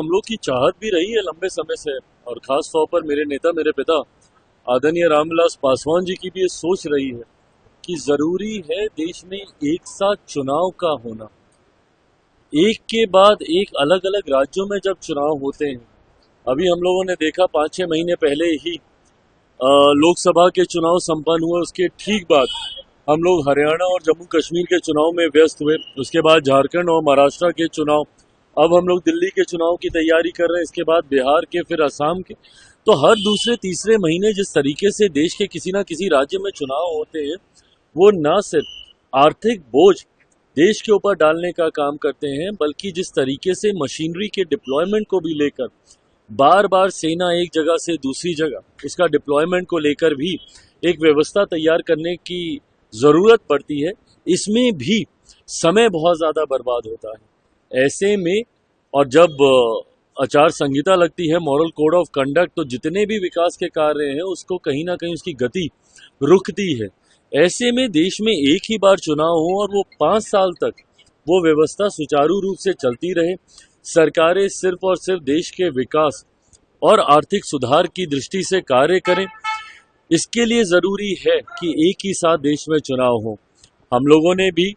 हम लोग की चाहत भी रही है लंबे समय से, और खास तौर पर मेरे नेता, मेरे पिता आदरणीय रामविलास पासवान जी की भी ये सोच रही है कि जरूरी है देश में एक साथ चुनाव का होना। एक के बाद एक अलग अलग राज्यों में जब चुनाव होते हैं, अभी हम लोगों ने देखा 5-6 महीने पहले ही लोकसभा के चुनाव संपन्न हुए, उसके ठीक बाद हम लोग हरियाणा और जम्मू कश्मीर के चुनाव में व्यस्त हुए। उसके बाद झारखंड और महाराष्ट्र के चुनाव, अब हम लोग दिल्ली के चुनाव की तैयारी कर रहे हैं, इसके बाद बिहार के, फिर असम के। तो हर दूसरे तीसरे महीने जिस तरीके से देश के किसी ना किसी राज्य में चुनाव होते हैं, वो न सिर्फ आर्थिक बोझ देश के ऊपर डालने का काम करते हैं, बल्कि जिस तरीके से मशीनरी के डिप्लॉयमेंट को भी लेकर बार बार सेना एक जगह से दूसरी जगह उसका डिप्लॉयमेंट को लेकर भी एक व्यवस्था तैयार करने की जरूरत पड़ती है, इसमें भी समय बहुत ज्यादा बर्बाद होता है। ऐसे में, और जब आचार संहिता लगती है, मॉरल कोड ऑफ कंडक्ट, तो जितने भी विकास के कार्य हैं उसको कहीं ना कहीं उसकी गति रुकती है। ऐसे में देश में एक ही बार चुनाव हो और वो 5 साल तक वो व्यवस्था सुचारू रूप से चलती रहे, सरकारें सिर्फ और सिर्फ देश के विकास और आर्थिक सुधार की दृष्टि से कार्य करें, इसके लिए जरूरी है कि एक ही साथ देश में चुनाव हो। हम लोगों ने भी